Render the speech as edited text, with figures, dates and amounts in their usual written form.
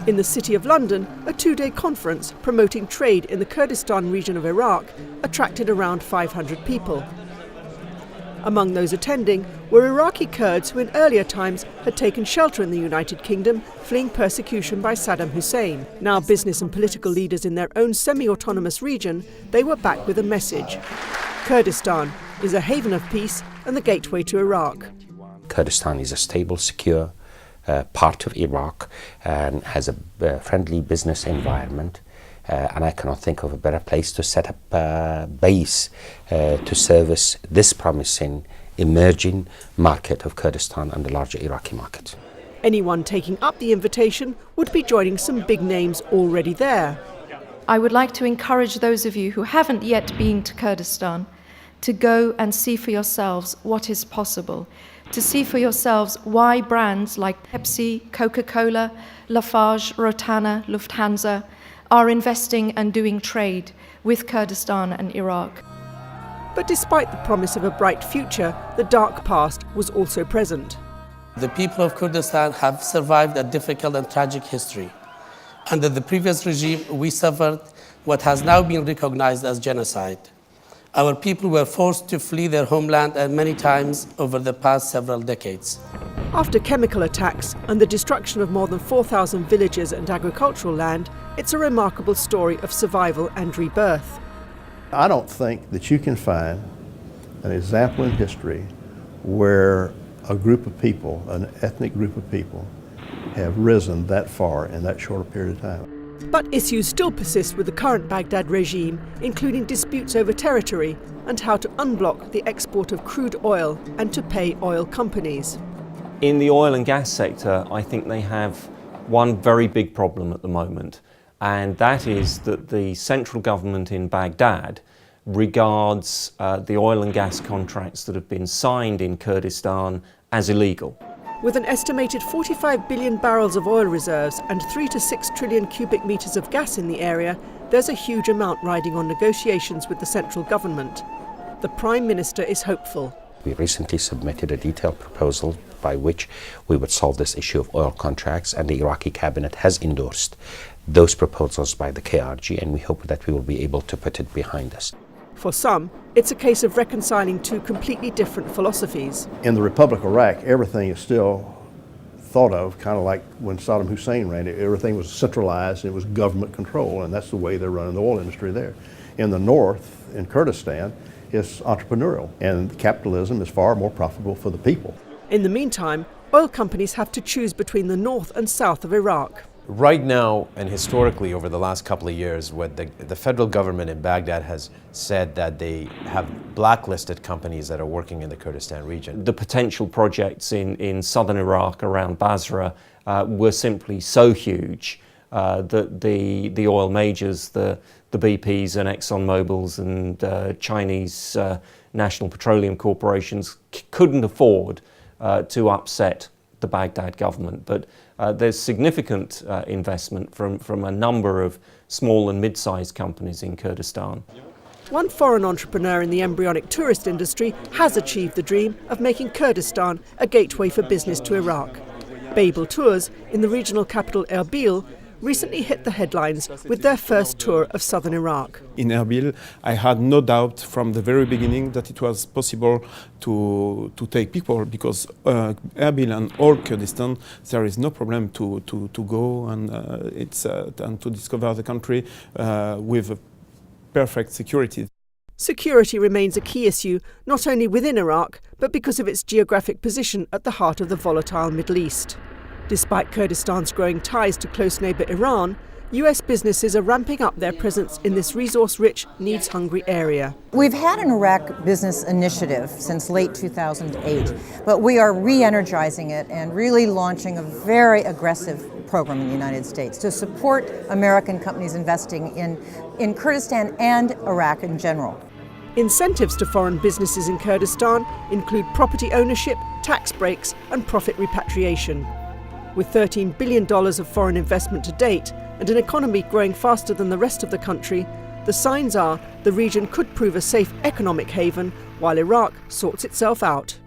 In the City of London, a two-day conference promoting trade in the Kurdistan region of Iraq attracted around 500 people. Among those attending were Iraqi Kurds who in earlier times had taken shelter in the United Kingdom, fleeing persecution by Saddam Hussein. Now business and political leaders in their own semi-autonomous region, they were back with a message. Kurdistan is a haven of peace and the gateway to Iraq. Kurdistan is a stable, secure part of Iraq and has a friendly business environment. And I cannot think of a better place to set up a base to service this promising emerging market of Kurdistan and the larger Iraqi market. Anyone taking up the invitation would be joining some big names already there. I would like to encourage those of you who haven't yet been to Kurdistan to go and see for yourselves what is possible, to see for yourselves why brands like Pepsi, Coca-Cola, Lafarge, Rotana, Lufthansa are investing and doing trade with Kurdistan and Iraq. But despite the promise of a bright future, the dark past was also present. The people of Kurdistan have survived a difficult and tragic history. Under the previous regime, we suffered what has now been recognized as genocide. Our people were forced to flee their homeland and many times over the past several decades. After chemical attacks and the destruction of more than 4,000 villages and agricultural land, it's a remarkable story of survival and rebirth. I don't think that you can find an example in history where a group of people, an ethnic group of people, have risen that far in that short a period of time. But issues still persist with the current Baghdad regime, including disputes over territory and how to unblock the export of crude oil and to pay oil companies. In the oil and gas sector, I think they have one very big problem at the moment, and that is that the central government in Baghdad regards the oil and gas contracts that have been signed in Kurdistan as illegal. With an estimated 45 billion barrels of oil reserves and 3 to 6 trillion cubic metres of gas in the area, there's a huge amount riding on negotiations with the central government. The Prime Minister is hopeful. We recently submitted a detailed proposal by which we would solve this issue of oil contracts, and the Iraqi cabinet has endorsed those proposals by the KRG, and we hope that we will be able to put it behind us. For some, it's a case of reconciling two completely different philosophies. In the Republic of Iraq, everything is still thought of kind of like when Saddam Hussein ran it. Everything was centralized and it was government control, and that's the way they're running the oil industry there. In the north, in Kurdistan, it's entrepreneurial, and capitalism is far more profitable for the people. In the meantime, oil companies have to choose between the north and south of Iraq. Right now, and historically over the last couple of years, what the federal government in Baghdad has said that they have blacklisted companies that are working in the Kurdistan region. The potential projects in southern Iraq around Basra were simply so huge that the oil majors, the BPs and ExxonMobils and Chinese national petroleum corporations couldn't afford to upset the Baghdad government. But there's significant investment from a number of small and mid-sized companies in Kurdistan. One foreign entrepreneur in the embryonic tourist industry has achieved the dream of making Kurdistan a gateway for business to Iraq. Babel Tours, in the regional capital Erbil, recently hit the headlines with their first tour of southern Iraq. In Erbil, I had no doubt from the very beginning that it was possible to take people, because Erbil and all Kurdistan, there is no problem to go and and to discover the country with perfect security. Security remains a key issue, not only within Iraq, but because of its geographic position at the heart of the volatile Middle East. Despite Kurdistan's growing ties to close neighbour Iran, US businesses are ramping up their presence in this resource-rich, needs-hungry area. We've had an Iraq business initiative since late 2008, but we are re-energizing it and really launching a very aggressive program in the United States to support American companies investing in Kurdistan and Iraq in general. Incentives to foreign businesses in Kurdistan include property ownership, tax breaks and profit repatriation. With $13 billion of foreign investment to date and an economy growing faster than the rest of the country, the signs are the region could prove a safe economic haven while Iraq sorts itself out.